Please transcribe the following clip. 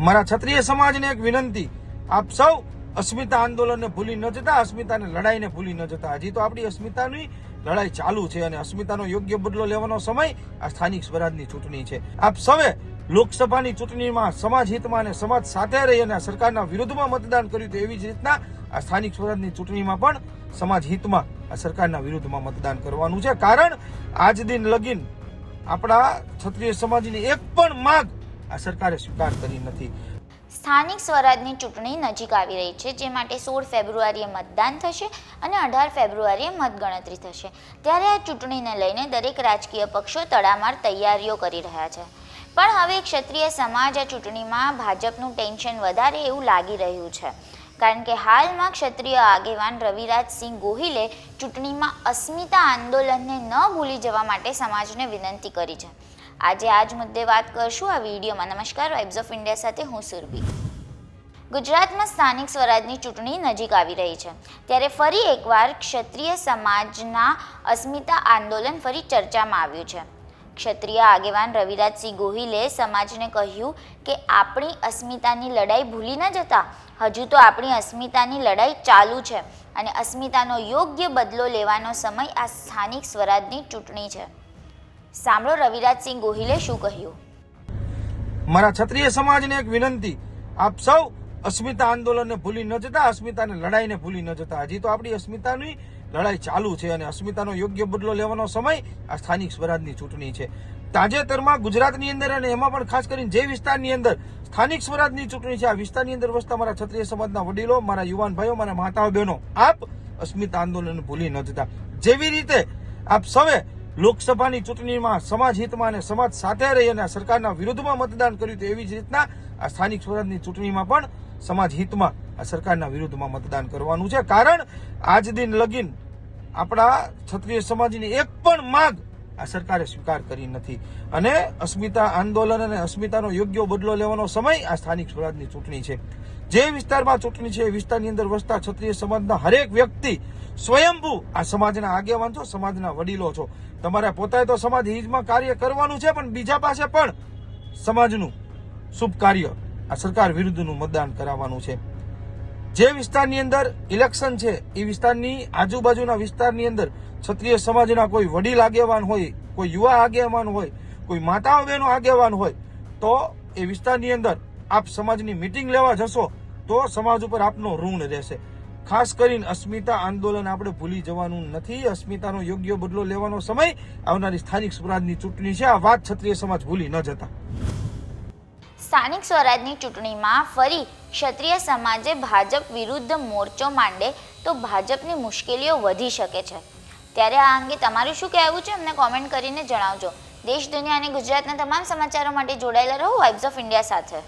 મારા ક્ષત્રિય સમાજને એક વિનંતી, આપ સૌ અસ્મિતા આંદોલનને ભૂલી ન જતા, અસ્મિતાને લડાઈને ભૂલી ન જતા. હજી તો આપણી અસ્મિતાની લડાઈ ચાલુ છે અને અસ્મિતાનો યોગ્ય બદલો લેવાનો સમય આ સ્થાનિક સ્વરાજની ચૂંટણી છે. આપ સૌએ લોકસભાની ચૂંટણીમાં સમાજ હિતમાં અને સમાજ સાથે રહી અને સરકારના વિરુદ્ધમાં મતદાન કર્યું, તો એવી જ રીતના આ સ્થાનિક સ્વરાજની ચૂંટણીમાં પણ સમાજ હિતમાં આ સરકારના વિરુદ્ધમાં મતદાન કરવાનું છે. કારણ આજ દિન લગીન આપણા ક્ષત્રિય સમાજની એક પણ માંગ આ સરકારે સ્વીકાર કરી નથી. સ્થાનિક સ્વરાજની ચૂંટણી નજીક આવી રહી છે, જે માટે 16 ફેબ્રુઆરીએ મતદાન થશે અને 18 ફેબ્રુઆરીએ મતગણતરી થશે. ત્યારે આ ચૂંટણીને લઈને દરેક રાજકીય પક્ષો તડામાર તૈયારીઓ કરી રહ્યા છે. પણ હવે ક્ષત્રિય સમાજ આ ચૂંટણીમાં ભાજપનું ટેન્શન વધારે એવું લાગી રહ્યું છે. કારણ કે હાલમાં ક્ષત્રિય આગેવાન રવિરાજસિંહ ગોહિલે ચૂંટણીમાં અસ્મિતા આંદોલનને ન ભૂલી જવા માટે સમાજને વિનંતી કરી છે. આજે આ જ મુદ્દે વાત કરશું આ વિડીયોમાં. નમસ્કાર, વાઇબ્સ ઓફ ઇન્ડિયા સાથે હું સુરભી. ગુજરાતમાં સ્થાનિક સ્વરાજની ચૂંટણી નજીક આવી રહી છે, ત્યારે ફરી એકવાર ક્ષત્રિય સમાજના અસ્મિતા આંદોલન ફરી ચર્ચામાં આવ્યું છે. ક્ષત્રિય આગેવાન રવિરાજસિંહ ગોહિલે સમાજને કહ્યું કે આપણી અસ્મિતાની લડાઈ ભૂલી ન જતા, હજુ તો આપણી અસ્મિતાની લડાઈ ચાલુ છે અને અસ્મિતાનો યોગ્ય બદલો લેવાનો સમય આ સ્થાનિક સ્વરાજની ચૂંટણી છે. સાંભળો રવિરાજસિંહ ગોહિલે શું કહ્યું. મારા ક્ષત્રિય સમાજને એક વિનંતી, આપ સૌ અસ્મિતા આંદોલનને ભૂલી ન જતા, અસ્મિતાને લડાઈને ભૂલી ન જતા. હજી તો આપણી અસ્મિતાની લડાઈ ચાલુ છે અને અસ્મિતાનો યોગ્ય બદલો લેવાનો સમય આ સ્થાનિક સ્વરાજની ચૂંટણી છે. તાજેતરમાં ગુજરાતની અંદર અને એમાં પણ ખાસ કરીને જે વિસ્તારની અંદર સ્થાનિક સ્વરાજની ચૂંટણી છે, આ વિસ્તારની અંદર વસતા મારા ક્ષત્રિય સમાજના વડીલો, મારા યુવાન ભાઈઓ, મારા માતાઓ બહેનો, આપ અસ્મિતા આંદોલનને ભૂલી ન જતા. જેવી રીતે આપ સૌએ લોકસભાની ચૂંટણીમાં સમાજ હિતમાં અને સમાજ સાથે રહી અને સરકારના વિરુદ્ધમાં મતદાન કર્યું, તો એવી જ રીતના આ સ્થાનિક સ્વરાજની ચૂંટણીમાં પણ સમાજ હિતમાં આ સરકારના વિરુદ્ધમાં મતદાન કરવાનું છે. કારણ આજ દિન લગીન આપણા ક્ષત્રિય સમાજની એક પણ માંગ આ સરકારે સ્વીકાર કરી નથી અને અસ્મિતા આંદોલન અને અસ્મિતાનો યોગ્ય બદલો લેવાનો સમય આ સ્થાનિક સ્વરાજની ચૂંટણી છે. જે વિસ્તારમાં ચૂંટણી છે એ વિસ્તારની અંદર વસતા ક્ષત્રિય સમાજના હરેક વ્યક્તિ સ્વયંભૂ આ સમાજના આગેવાન છો, સમાજના વડીલો છો. તમારે પોતાએ તો સમાજ હિતમાં કાર્ય કરવાનું છે, પણ બીજા પાસે પણ સમાજનું શુભ કાર્ય આ સરકાર વિરુદ્ધનું મતદાન કરાવવાનું છે. જે વિસ્તારની અંદર ઇલેક્શન છે એ વિસ્તારની આજુબાજુના વિસ્તારની અંદર ક્ષત્રિય સમાજના કોઈ વડીલ આગેવાન હોય, કોઈ યુવા આગેવાન હોય, કોઈ માતાઓ બહેનો આગેવાન હોય, તો એ વિસ્તારની અંદર આપ સમાજની મિટિંગ લેવા જશો તો સમાજ ઉપર આપનો ઋણ રહેશે. ખાસ કરીને અસ્મિતા આંદોલન આપણે ભૂલી જવાનું નથી. અસ્મિતાનો યોગ્ય બદલો લેવાનો સમય આવનારી સ્થાનિક સ્વરાજની ચૂંટણી છે. આ વાત ક્ષત્રિય સમાજ ભૂલી ન જતા. સ્થાનિક સ્વરાજની ચૂંટણીમાં ફરી ક્ષત્રિય સમાજે ભાજપ વિરુદ્ધ મોરચો માંડે તો ભાજપની મુશ્કેલીઓ વધી શકે છે. ત્યારે આ અંગે તમારું શું કહેવું છે, અમને કોમેન્ટ કરીને જણાવજો. દેશ, દુનિયા અને ગુજરાતના તમામ સમાચારો માટે જોડાયેલા રહો વાઇબ્સ ઓફ ઇન્ડિયા સાથે.